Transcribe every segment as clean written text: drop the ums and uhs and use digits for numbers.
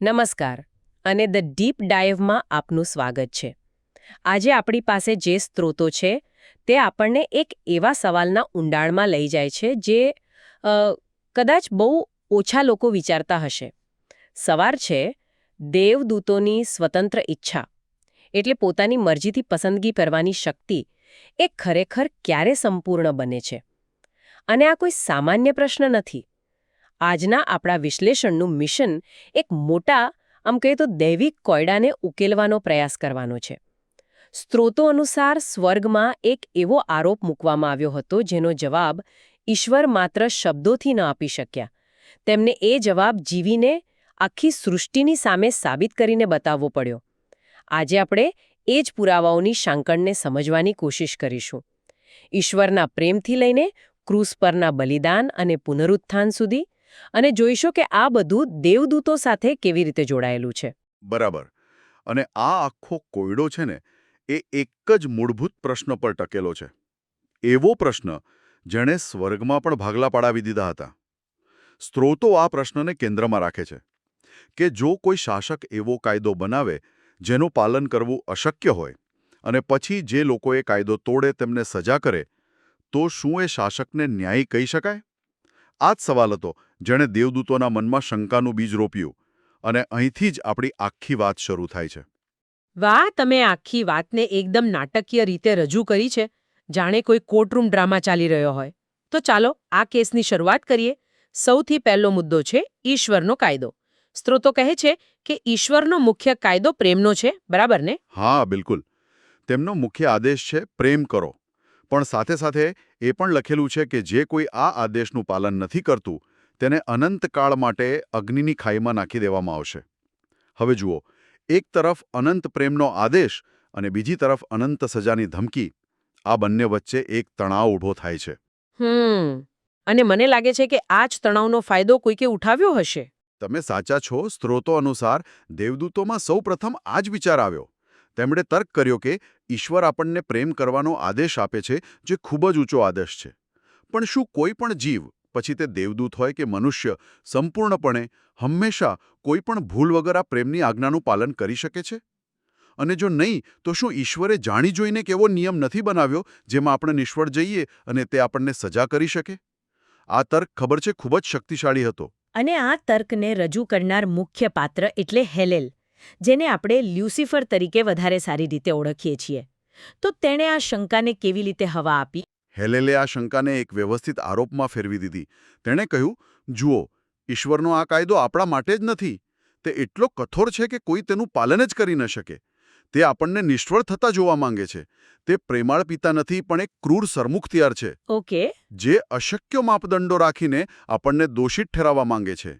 નમસ્કાર અને the deep ડાઇવમાં આપનું સ્વાગત છે. આજે આપણી પાસે જે સ્ત્રોતો છે તે આપણને એક એવા સવાલના ઊંડાણમાં લઈ જાય છે જે અ, કદાચ બહુ ઓછા લોકો વિચારતા હશે. સવાલ છે દેવદૂતોની સ્વતંત્ર ઈચ્છા એટલે પોતાની મરજીથી પસંદગી કરવાની શક્તિ એ ખરેખર ક્યારે સંપૂર્ણ બને છે. અને આ કોઈ સામાન્ય પ્રશ્ન નથી. આજના આપણા વિશ્લેષણનું મિશન એક મોટા કહીએ તો દૈવિક કોયડાને ઉકેલવાનો પ્રયાસ કરવાનો છે. સ્ત્રોતો અનુસાર સ્વર્ગમાં એક એવો આરોપ મૂકવામાં આવ્યો હતો જેનો જવાબ ઈશ્વર માત્ર શબ્દોથી ન આપી શક્યા. તેમને એ જવાબ જીવીને આખી સૃષ્ટિની સામે સાબિત કરીને બતાવવો પડ્યો. આજે આપણે એ જ પુરાવાઓની સાંકળને સમજવાની કોશિશ કરીશું. ઈશ્વરના પ્રેમથી લઈને ક્રૂસ પરના બલિદાન અને પુનરુત્થાન સુધી, અને જોઈશું કે આ બધું દેવદૂતો સાથે કેવી રીતે જોડાયેલું છે. બરાબર. અને આ આખો કોયડો છે ને, એ એક જ મૂળભૂત પ્રશ્ન પર ટકેલો છે. એવો પ્રશ્ન જેણે સ્વર્ગમાં પણ ભાગલા પાડાવી દીધા હતા. સ્ત્રોતો આ પ્રશ્નને કેન્દ્રમાં રાખે છે કે જો કોઈ શાસક એવો કાયદો બનાવે જેનું પાલન કરવું અશક્ય હોય અને પછી જે લોકો એ કાયદો તોડે તેમને સજા કરે, તો શું એ શાસકને ન્યાયી કહી શકાય? આ જ સવાલ હતો જેણે દેવદૂતોના મનમાં શંકાનું બીજ રોપ્યું, અને અહીંથી જ આપણી આખી વાત શરૂ થાય છે. વાહ, તમે આખી વાતને એકદમ નાટકીય રીતે રજૂ કરી છે, જાણે કોઈ કોર્ટરૂમ ડ્રામા ચાલી રહ્યો હોય. તો ચાલો આ કેસની શરૂઆત કરીએ. સૌથી પહેલો મુદ્દો છે ઈશ્વરનો કાયદો. સ્ત્રોતો કહે છે કે ઈશ્વરનો મુખ્ય કાયદો પ્રેમનો છે, બરાબર ને? હા, બિલકુલ. તેમનો મુખ્ય આદેશ છે પ્રેમ કરો, પણ સાથે સાથે એ પણ લખેલું છે કે જે કોઈ આ આદેશનું પાલન નથી કરતું તેને અનંતકાળ માટે અગ્નિની ખાઈમાં નાખી દેવામાં આવશે. હવે જુઓ, એક તરફ અનંત પ્રેમનો આદેશ અને બીજી તરફ અનંત સજાની ધમકી. આ બંને વચ્ચે એક તણાવ ઊભો થાય છે. અને મને લાગે છે કે આ જ તણાવનો ફાયદો કોઈકે ઉઠાવ્યો હશે. તમે સાચા છો. સ્ત્રોતો અનુસાર દેવદૂતોમાં સૌપ્રથમ આ જ વિચાર આવ્યો. તેમણે તર્ક કર્યો કે ઈશ્વર આપણને પ્રેમ કરવાનો આદેશ આપે છે, જે ખૂબ જ ઊંચો આદેશ છે. પણ શું કોઈ પણ જીવ, પછી તે દેવદૂત હોય કે મનુષ્ય, સંપૂર્ણપણે હંમેશા કોઈ પણ ભૂલ વગર આ પ્રેમની આજ્ઞાનું પાલન કરી શકે છે? અને જો નહીં, તો શું ઈશ્વરે જાણી જોઈને કેવો નિયમ નથી બનાવ્યો જેમાં આપણે નિષ્ફળ જઈએ અને તે આપણને સજા કરી શકે? આ તર્ક ખબર છે ખૂબ જ શક્તિશાળી હતો. અને આ તર્કને રજૂ કરનાર મુખ્ય પાત્ર એટલે હેલેલ, જેને આપણે લ્યુસિફર તરીકે વધારે સારી રીતે ઓળખીએ છીએ. તો તેણે આ શંકાને કેવી રીતે હવા આપી? હેલેલે આ શંકાને એક વ્યવસ્થિત આરોપમાં ફેરવી દીધી. તેણે કહ્યું, જુઓ, ઈશ્વરનો આ કાયદો આપણા માટે જ નથી. તે એટલો કઠોર છે કે કોઈ તેનું પાલન જ કરી ન શકે. તે આપણને નિષ્ફળ થતા જોવા માંગે છે. તે પ્રેમાળ પિતા નથી, પણ એક ક્રૂર સરમુખત્યાર છે. ઓકે. જે અશક્ય માપદંડો રાખીને આપણને દોષિત ઠેરવવા માંગે છે.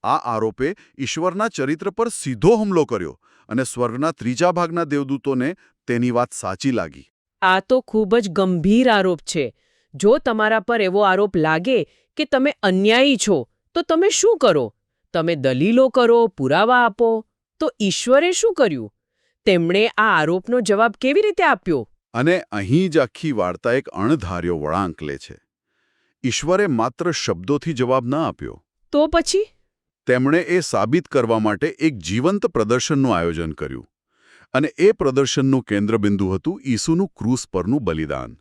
આ આરોપે ઈશ્વરના ચરિત્ર પર સીધો હુમલો કર્યો, અને સ્વર્ગના ત્રીજા ભાગના દેવદૂતોને તેની વાત સાચી લાગી. આ તો ખૂબ જ ગંભીર આરોપ છે. જો તમારા પર એવો આરોપ લાગે કે તમે અન્યાયી છો, તો તમે શું કરો? તમે દલીલો કરો, પુરાવા આપો. તો ઈશ્વરે શું કર્યું? તેમણે આ આરોપનો જવાબ કેવી રીતે આપ્યો? અને અહીં જ આખી વાર્તા એક અણધાર્યો વળાંક લે છે. ઈશ્વરે માત્ર શબ્દોથી જવાબ ન આપ્યો. તો પછી? તેમણે એ સાબિત કરવા માટે એક જીવંત પ્રદર્શનનું આયોજન કર્યું. અને એ પ્રદર્શનનું કેન્દ્રબિંદુ હતું ઈસુનું ક્રૂસ પરનું બલિદાન.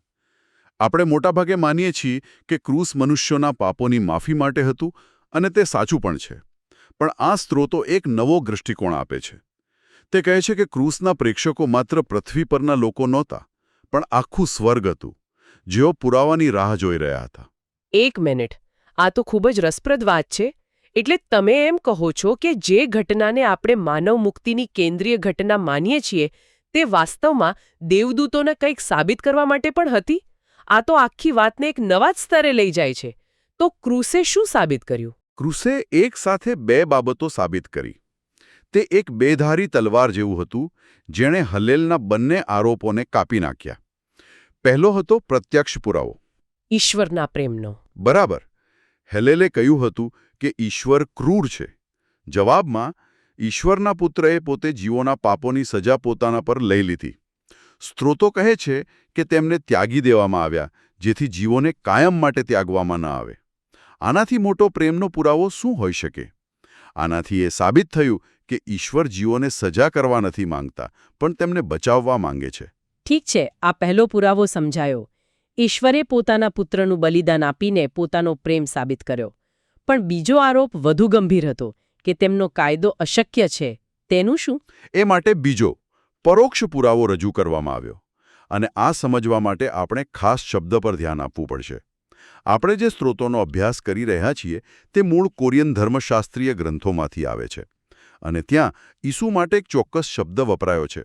આપણે મોટાભાગે માનીએ છીએ કે ક્રૂસ મનુષ્યોના પાપોની માફી માટે હતું, અને તે સાચું પણ છે. પણ આ સ્ત્રોતો એક નવો દૃષ્ટિકોણ આપે છે. તે કહે છે કે ક્રૂસના પ્રેક્ષકો માત્ર પૃથ્વી પરના લોકો નહોતા, પણ આખું સ્વર્ગ હતું, જેઓ પુરાવાની રાહ જોઈ રહ્યા હતા. એક મિનિટ, આ તો ખૂબ જ રસપ્રદ વાત છે. એટલે તમે એમ કહો છો કે જે ઘટનાને આપણે માનવ મુક્તિની કેન્દ્રીય ઘટના માનીએ છીએ તે વાસ્તવમાં દેવદૂતોને કંઈક સાબિત કરવા માટે પણ હતી? આ તો આખી વાતને એક નવા જ સ્તરે લઈ જાય છે. તો ક્રૂસે શું સાબિત કર્યું? ક્રૂસે એક સાથે બે બાબતો સાબિત કરી. તે એક બેધારી તલવાર જેવું હતું, જેણે હલેલના બંને આરોપોને કાપી નાખ્યા. પહેલો હતો પ્રત્યક્ષ પુરાવો. ઈશ્વરના પ્રેમનો. બરાબર. હેલેલે કહ્યું હતું કે ઈશ્વર ક્રૂર છે. જવાબમાં ઈશ્વરના પુત્રએ પોતે જીવોના પાપોની સજા પોતાના પર લઈ લીધી. સ્ત્રોતો કહે છે કે તેમને ત્યાગી દેવામાં આવ્યા, જેથી જીવોને કાયમ માટે ત્યાગવામાં ન આવે. આનાથી મોટો પ્રેમનો પુરાવો શું હોઈ શકે? આનાથી એ સાબિત થયું કે ઈશ્વર જીવોને સજા કરવા નથી માંગતા, પણ તેમને બચાવવા માંગે છે. ઠીક છે, આ પહેલો પુરાવો સમજાયો. ઈશ્વરે પોતાના પુત્રનું બલિદાન આપીને પોતાનો પ્રેમ સાબિત કર્યો. પણ બીજો આરોપ વધુ ગંભીર હતો કે તેમનો કાયદો અશક્ય છે. તેનું શું? એ માટે બીજો, પરોક્ષ પુરાવો રજૂ કરવામાં આવ્યો. અને આ સમજવા માટે આપણે ખાસ શબ્દ પર ધ્યાન આપવું પડશે. આપણે જે સ્ત્રોતોનો અભ્યાસ કરી રહ્યા છીએ તે મૂળ કોરિયન ધર્મશાસ્ત્રીય ગ્રંથોમાંથી આવે છે. અને ત્યાં ઈસુ માટે એક ચોક્કસ શબ્દ વપરાયો છે,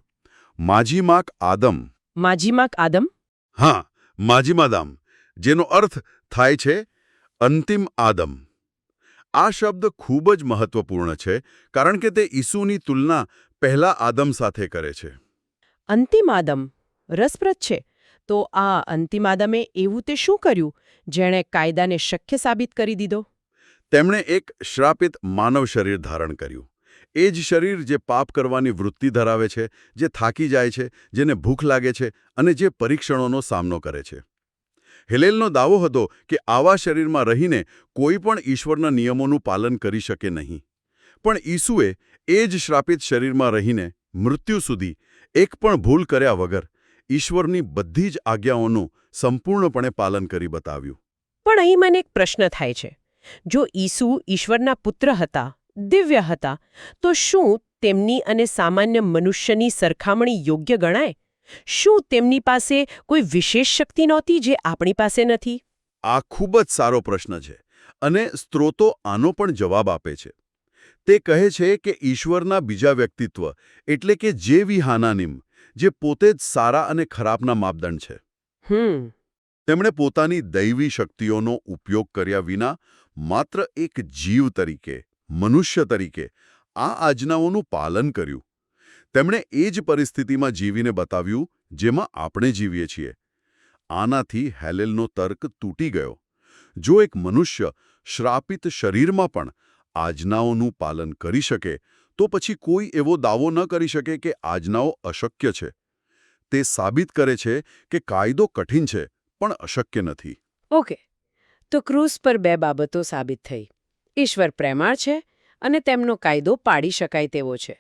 માજીમાક આદમ. માજીમાક આદમ? હા, માજીમાદામ, જેનો અર્થ થાય છે અંતિમ આદમ. આ શબ્દ ખૂબ જ મહત્વપૂર્ણ છે, કારણ કે તે ઈસુની તુલના પહેલા આદમ સાથે કરે છે. અંતિમ આદમ રસપ્રદ છે. તો આ અંતિમ આદમે એવું તે શું કર્યું જેણે કાયદાને શક્ય સાબિત કરી દીધો? તેમણે એક શ્રાપિત માનવ શરીર ધારણ કર્યું. એ જ શરીર જે પાપ કરવાની વૃત્તિ ધરાવે છે, જે થાકી જાય છે, જેને ભૂખ લાગે છે અને જે પરીક્ષણોનો સામનો કરે છે. હિલેલનો દાવો હતો કે આવા શરીરમાં રહીને કોઈ પણ ઈશ્વરના નિયમોનું પાલન કરી શકે નહીં. પણ ઈસુએ એ જ શ્રાપિત શરીરમાં રહીને મૃત્યુ સુધી એક પણ ભૂલ કર્યા વગર ઈશ્વરની બધી જ આજ્ઞાઓનું સંપૂર્ણપણે પાલન કરી બતાવ્યું. પણ અહીં મને એક પ્રશ્ન થાય છે. જો ઈસુ ઈશ્વરના પુત્ર હતા, દિવ્ય હતા, તો શું તેમની અને સામાન્ય મનુષ્યની સરખામણી યોગ્ય ગણાય? શું તેમની પાસે કોઈ વિશેષ શક્તિ નહોતી જે આપણી પાસે નથી? આ ખૂબ જ સારો પ્રશ્ન છે, અને સ્ત્રોતો આનો પણ જવાબ આપે છે. તે કહે છે કે ઈશ્વરના બીજા વ્યક્તિત્વ, એટલે કે જે વિહાનાનિમ, જે પોતે જ સારા અને ખરાબના માપદંડ છે. તેમણે પોતાની દૈવી શક્તિઓનો ઉપયોગ કર્યા વિના માત્ર એક જીવ તરીકે, મનુષ્ય તરીકે આ આજ્ઞાઓનું પાલન કર્યું. તેમણે એ જ પરિસ્થિતિમાં જીવીને બતાવ્યું જેમાં આપણે જીવીએ છીએ. આનાથી હેલેલનો તર્ક તૂટી ગયો. જો એક મનુષ્ય શ્રાપિત શરીરમાં પણ આજ્ઞાઓનું પાલન કરી શકે, તો પછી કોઈ એવો દાવો ન કરી શકે કે આજ્ઞાઓ અશક્ય છે. તે સાબિત કરે છે કે કાયદો કઠિન છે, પણ અશક્ય નથી. ઓકે, તો ક્રૂસ પર બે બાબતો સાબિત થઈ. ઈશ્વર પ્રેમાળ છે અને તેમનો કાયદો પાડી શકાય તેવો છે.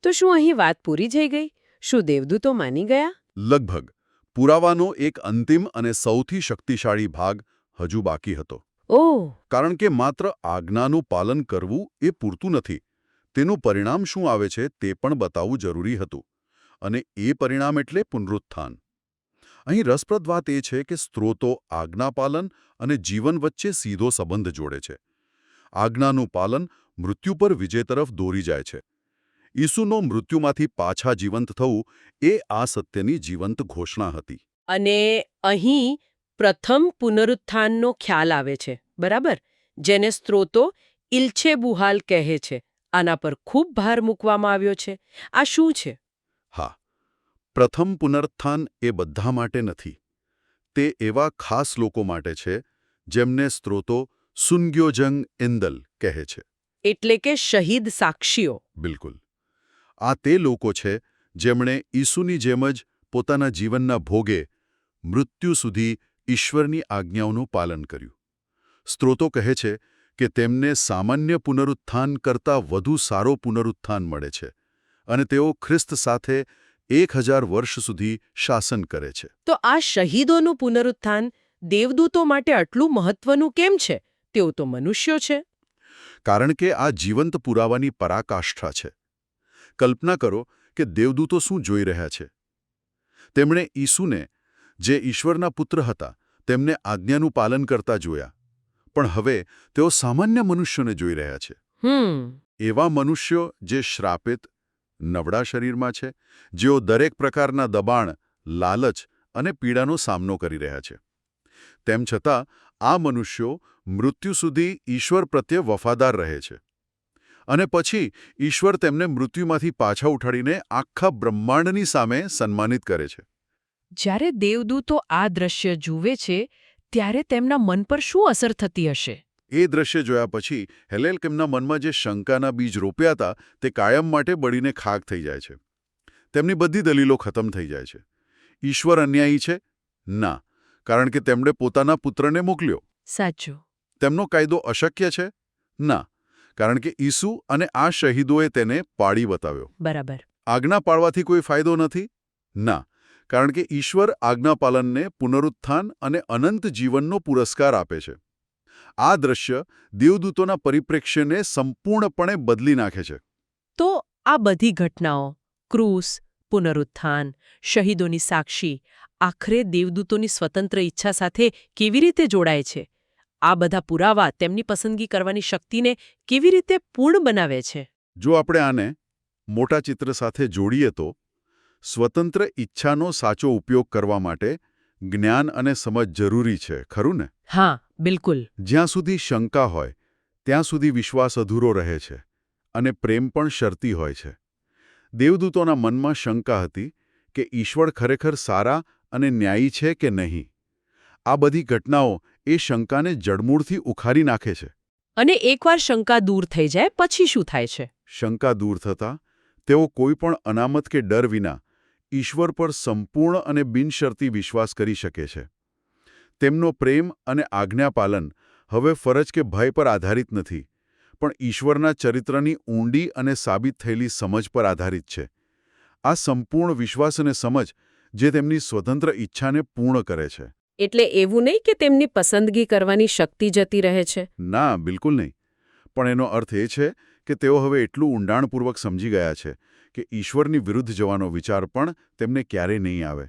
તો શું અહીં વાત પૂરી થઈ ગઈ? શું દેવદૂતો માની ગયા? લગભગ. પુરાવાનો એક અંતિમ અને સૌથી શક્તિશાળી ભાગ હજુ બાકી હતો. ઓહ! કારણ કે માત્ર આજ્ઞાનું પાલન કરવું એ પૂરતું નથી. તેનું પરિણામ શું આવે છે તે પણ બતાવવું જરૂરી હતું. અને એ પરિણામ એટલે પુનરુત્થાન. અહીં રસપ્રદ વાત એ છે કે સ્ત્રોતો આજ્ઞાપાલન અને જીવન વચ્ચે સીધો સંબંધ જોડે છે. આજ્ઞાનું પાલન મૃત્યુ પર વિજય તરફ દોરી જાય છે. ઈસુનો મૃત્યુમાંથી પાછા જીવંત થવું એ આ સત્યની જીવંત ઘોષણા હતી. અને અહીં પ્રથમ પુનરુત્થાનનો ખ્યાલ આવે છે, બરાબર? જેને સ્ત્રોતો ઇલ્છેબુહાલ કહે છે. આના પર ખૂબ ભાર મૂકવામાં આવ્યો છે. આ શું છે? હા, પ્રથમ પુનરુત્થાન એ બધા માટે નથી. તે એવા ખાસ લોકો માટે છે જેમને સ્ત્રોતો સુન્ગ્યોજંગ એન્દલ કહે છે. એટલે કે શહીદ સાક્ષીઓ. બિલકુલ. આ તે લોકો છે જેમણે ઈસુની જેમ જ પોતાના જીવનના ભોગે મૃત્યુ સુધી ઈશ્વરની આજ્ઞાઓનું પાલન કર્યું. સ્ત્રોતો કહે છે કે તેમને સામાન્ય પુનરુત્થાન કરતાં વધુ સારો પુનરુત્થાન મળે છે, અને તેઓ ખ્રિસ્ત સાથે 1000 વર્ષ સુધી શાસન કરે છે. તો આ શહીદોનું પુનરુત્થાન દેવદૂતો માટે આટલું મહત્વનું કેમ છે? તેઓ તો મનુષ્યો છે. કારણ કે આ જીવંત પુરાવાની પરાકાષ્ઠા છે. કલ્પના કરો કે દેવદૂતો શું જોઈ રહ્યા છે. તેમણે ઈસુને, જે ઈશ્વરના પુત્ર હતા, તેમને આજ્ઞાનું પાલન કરતા જોયા. પણ હવે તેઓ સામાન્ય મનુષ્યોને જોઈ રહ્યા છે. એવા મનુષ્યો જે શ્રાપિત, નબળા શરીરમાં છે, જેઓ દરેક પ્રકારના દબાણ, લાલચ અને પીડાનો સામનો કરી રહ્યા છે. તેમ છતાં આ મનુષ્યો મૃત્યુ સુધી ઈશ્વર પ્રત્યે વફાદાર રહે છે. અને પછી ઈશ્વર તેમને મૃત્યુમાંથી પાછા ઉઠાડીને આખા બ્રહ્માંડની સામે સન્માનિત કરે છે. જ્યારે દેવદૂતો આ દ્રશ્ય જુએ છે, ત્યારે તેમના મન પર શું અસર થતી હશે? એ દ્રશ્ય જોયા પછી હેલેલ તેમના મનમાં જે શંકાના બીજ રોપ્યા હતા તે કાયમ માટે બળીને ખાક થઈ જાય છે. તેમની બધી દલીલો ખતમ થઈ જાય છે. ઈશ્વર અન્યાયી છે? ના, કારણ કે તેમણે પોતાના પુત્રને મોકલ્યો. સાચું. તેમનો કાયદો અશક્ય છે? ના, કારણ કે ઈસુ અને આ શહીદોએ તેને પાળી બતાવ્યો. બરાબર. આજ્ઞા પાળવાથી કોઈ ફાયદો નથી? ના, કારણ કે ઈશ્વર આજ્ઞાપાલનને પુનરુત્થાન અને અનંત જીવનનો પુરસ્કાર આપે છે. આ દ્રશ્ય દેવદૂતોના પરિપ્રેક્ષ્યને સંપૂર્ણપણે બદલી નાખે છે. તો આ બધી ઘટનાઓ, ક્રૂસ, પુનરુત્થાન, શહીદોની સાક્ષી, આખરે દેવદૂતોની સ્વતંત્ર ઈચ્છા સાથે કેવી રીતે જોડાય છે? આ બધા પુરાવા તેમની પસંદગી કરવાની શક્તિને કેવી રીતે પૂર્ણ બનાવે છે? જો આપણે આને મોટા ચિત્ર સાથે જોડીએ તો સ્વતંત્ર ઈચ્છાનો સાચો ઉપયોગ કરવા માટે જ્ઞાન અને સમજ જરૂરી છે, ખરું ને? હા, બિલકુલ. જ્યાં સુધી શંકા હોય ત્યાં સુધી વિશ્વાસ અધૂરો રહે છે અને પ્રેમ પણ શરતી હોય છે. દેવદૂતોના મનમાં શંકા હતી કે ઈશ્વર ખરેખર સારા અને ન્યાયી છે કે નહીં. આ બધી ઘટનાઓ એ શંકાને જડમૂળથી ઉખાડી નાખે છે. અને એકવાર શંકા દૂર થઈ જાય પછી શું થાય છે? શંકા દૂર થતાં તેઓ કોઈ પણ અનામત કે ડર વિના ઈશ્વર પર સંપૂર્ણ અને બિનશરતી વિશ્વાસ કરી શકે છે. તેમનો પ્રેમ અને આજ્ઞાપાલન હવે ફરજ કે ભય પર આધારિત નથી, પણ ઈશ્વરના ચરિત્રની ઊંડી અને સાબિત થયેલી સમજ પર આધારિત છે. આ સંપૂર્ણ વિશ્વાસ અને સમજ જે તેમની સ્વતંત્ર ઈચ્છાને પૂર્ણ કરે છે. એટલે એવું નહીં કે તેમની પસંદગી કરવાની શક્તિ જતી રહે છે? ના, બિલકુલ નહીં. પણ એનો અર્થ એ છે કે તેઓ હવે એટલું ઊંડાણપૂર્વક સમજી ગયા છે કે ઈશ્વરની વિરુદ્ધ જવાનો વિચાર પણ તેમને ક્યારેય નહીં આવે.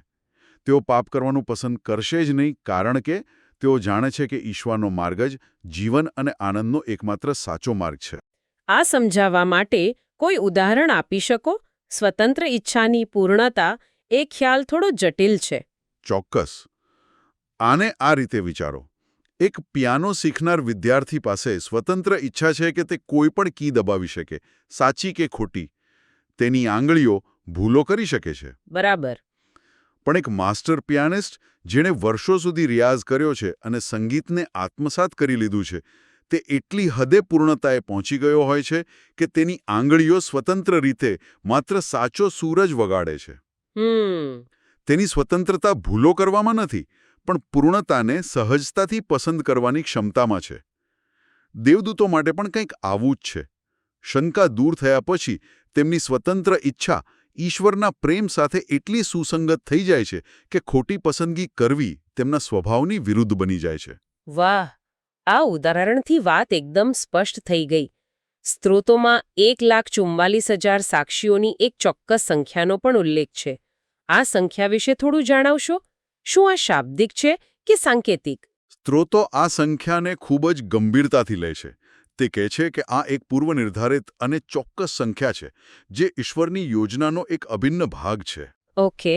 તેઓ પાપ કરવાનું પસંદ કરશે જ નહીં, કારણ કે તેઓ જાણે છે કે ઈશ્વરનો માર્ગ જ જીવન અને આનંદનો એકમાત્ર સાચો માર્ગ છે. આ સમજાવવા માટે કોઈ ઉદાહરણ આપી શકો? સ્વતંત્ર ઈચ્છાની પૂર્ણતા એ ખ્યાલ થોડો જટિલ છે. ચોક્કસ. આને આ રીતે વિચારો. એક પિયાનો શીખનાર વિદ્યાર્થી પાસે સ્વતંત્ર ઈચ્છા છે કે તે કોઈ પણ કી દબાવી શકે, સાચી કે ખોટી. તેની આંગળીઓ ભૂલો કરી શકે છે. બરાબર. પણ એક માસ્ટર પિયાનિસ્ટ જેણે વર્ષો સુધી રિયાઝ કર્યો છે અને સંગીતને આત્મસાત કરી લીધું છે, તે એટલી હદે પૂર્ણતાએ પહોંચી ગયો હોય છે કે તેની આંગળીઓ સ્વતંત્ર રીતે માત્ર સાચો સૂર જ વગાડે છે. તેની સ્વતંત્રતા ભૂલો કરવામાં નથી, પણ પૂર્ણતાને સહજતાથી પસંદ કરવાની ક્ષમતામાં છે. દેવદૂતો માટે પણ કંઈક આવું જ છે. શંકા દૂર થયા પછી તેમની સ્વતંત્ર ઈચ્છા ઈશ્વરના પ્રેમ સાથે એટલી સુસંગત થઈ જાય છે કે ખોટી પસંદગી કરવી તેમના સ્વભાવની વિરુદ્ધ બની જાય છે. વાહ! આ ઉદાહરણથી વાત એકદમ સ્પષ્ટ થઈ ગઈ. સ્ત્રોતોમાં 1,44,000 સાક્ષીઓની એક ચોક્કસ સંખ્યાનો પણ ઉલ્લેખ છે. આ સંખ્યા વિશે થોડું જણાવશો? શું આ શાબ્દિક છે કે સાંકેતિક? સ્ત્રોતો આ સંખ્યાને ખૂબ જ ગંભીરતાથી લે છે. તે કહે છે કે આ એક પૂર્વનિર્ધારિત અને ચોક્કસ સંખ્યા છે જે ઈશ્વરની યોજનાનો એક અભિન્ન ભાગ છે. ઓકે.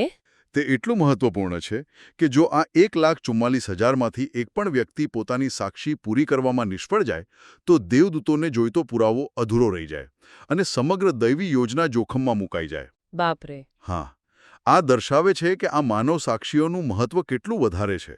તે એટલું મહત્વપૂર્ણ છે કે જો આ 1,44,000માંથી એક પણ વ્યક્તિ પોતાની સાક્ષી પૂરી કરવામાં નિષ્ફળ જાય તો દેવદૂતોને જોઈતો પુરાવો અધૂરો રહી જાય અને સમગ્ર દૈવી યોજના જોખમમાં મુકાઈ જાય. બાપરે. હા, આ દર્શાવે છે કે આ માનવ સાક્ષીઓનું મહત્વ કેટલું વધારે છે.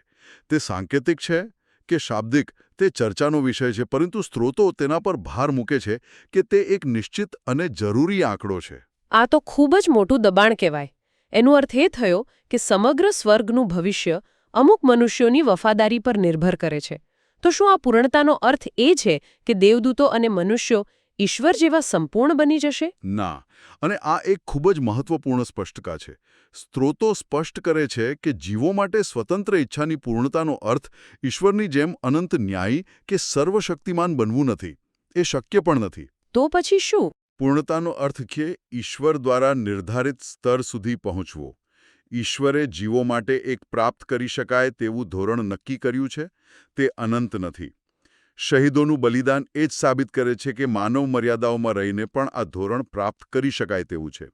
તે સાંકેતિક છે કે શાબ્દિક તે ચર્ચાનો વિષય છે, પરંતુ સ્ત્રોતો તેના પર ભાર મૂકે છે કે તે એક નિશ્ચિત અને જરૂરી આંકડો છે. આ તો ખૂબ જ મોટું દબાણ કહેવાય. એનો અર્થ એ થયો કે સમગ્ર સ્વર્ગનું ભવિષ્ય અમુક મનુષ્યોની વફાદારી પર નિર્ભર કરે છે. તો શું આ પૂર્ણતાનો અર્થ એ છે કે દેવદૂતો અને મનુષ્યો ઈશ્વર જેવા સંપૂર્ણ બની જશે? ના, અને આ એક ખૂબ જ મહત્વપૂર્ણ સ્પષ્ટતા છે. સ્ત્રોતો સ્પષ્ટ કરે છે કે જીવો માટે સ્વતંત્ર ઈચ્છાની પૂર્ણતાનો અર્થ ઈશ્વરની જેમ અનંત ન્યાયી કે સર્વશક્તિમાન બનવું નથી. એ શક્ય પણ નથી. તો પછી શું? પૂર્ણતાનો અર્થ છે ઈશ્વર દ્વારા નિર્ધારિત સ્તર સુધી પહોંચવો. ઈશ્વરે જીવો માટે એક પ્રાપ્ત કરી શકાય તેવું ધોરણ નક્કી કર્યું છે. તે અનંત નથી. શહીદોનું બલિદાન એ જ સાબિત કરે છે કે માનવ મર્યાદાઓમાં રહીને પણ આ ધોરણ પ્રાપ્ત કરી શકાય તેવું છે.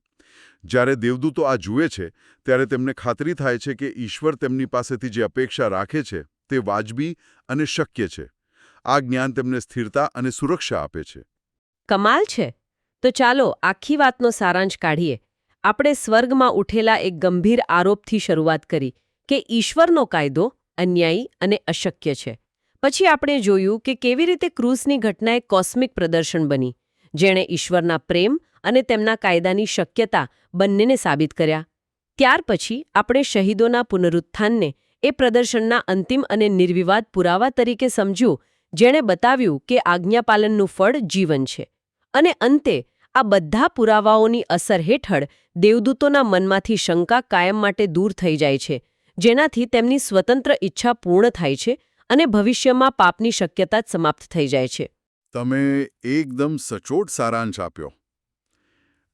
જ્યારે દેવદૂતો આ જુએ છે ત્યારે તેમને ખાતરી થાય છે કે ઈશ્વર તેમની પાસેથી જે અપેક્ષા રાખે છે તે વાજબી અને શક્ય છે. આ જ્ઞાન તેમને સ્થિરતા અને સુરક્ષા આપે છે. કમાલ છે. તો ચાલો આખી વાતનો સારાંશ કાઢીએ. આપણે સ્વર્ગમાં ઉઠેલા એક ગંભીર આરોપથી શરૂઆત કરી કે ઈશ્વરનો કાયદો અન્યાયી અને અશક્ય છે. પછી આપણે જોયું કે કેવી રીતે ક્રૂસની ઘટના એક કોસ્મિક પ્રદર્શન બની, જેણે ઈશ્વરના પ્રેમ અને તેમના કાયદાની શક્યતા બંનેને સાબિત કર્યા. ત્યાર પછી આપણે શહીદોના પુનરુત્થાનને એ પ્રદર્શનના અંતિમ અને નિર્વિવાદ પુરાવા તરીકે સમજ્યું, જેણે બતાવ્યું કે આજ્ઞાપાલનનું ફળ જીવન છે. અને અંતે આ બધા પુરાવાઓની અસર હેઠળ દેવદૂતોના મનમાંથી શંકા કાયમ માટે દૂર થઈ જાય છે, જેનાથી તેમની સ્વતંત્ર ઈચ્છા પૂર્ણ થાય છે અને ભવિષ્યમાં પાપની શક્યતા જ સમાપ્ત થઈ જાય છે. તમે એકદમ સચોટ સારાંશ આપ્યો.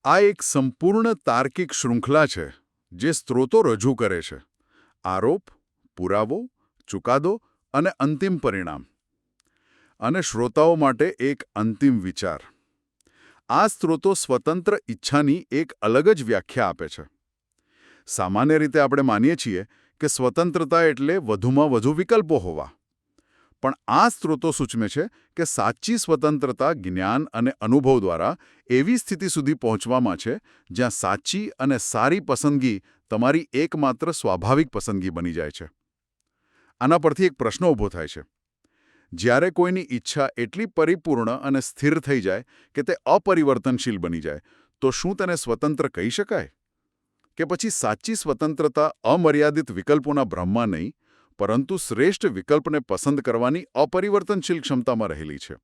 આ એક સંપૂર્ણ તાર્કિક શૃંખલા છે જે સ્ત્રોતો રજૂ કરે છે: આરોપ, પુરાવો, ચુકાદો અને અંતિમ પરિણામ. અને શ્રોતાઓ માટે એક અંતિમ વિચાર. આ સ્ત્રોતો સ્વતંત્ર ઈચ્છાની એક અલગ જ વ્યાખ્યા આપે છે. સામાન્ય રીતે આપણે માનીએ છીએ કે સ્વતંત્રતા એટલે વધુમાં વધુ વિકલ્પો હોવા. પણ આ સ્ત્રોતો સૂચવે છે કે સાચી સ્વતંત્રતા જ્ઞાન અને અનુભવ દ્વારા એવી સ્થિતિ સુધી પહોંચવામાં છે જ્યાં સાચી અને સારી પસંદગી તમારી એકમાત્ર સ્વાભાવિક પસંદગી બની જાય છે. આના પરથી એક પ્રશ્ન ઊભો થાય છે. જ્યારે કોઈની ઈચ્છા એટલી પરિપૂર્ણ અને સ્થિર થઈ જાય કે તે અપરિવર્તનશીલ બની જાય, તો શું તેને સ્વતંત્ર કહી શકાય? કે પછી સાચી સ્વતંત્રતા અમર્યાદિત વિકલ્પોના ભ્રમમાં નહીં, પરંતુ શ્રેષ્ઠ વિકલ્પને પસંદ કરવાની અપરિવર્તનશીલ ક્ષમતામાં રહેલી છે?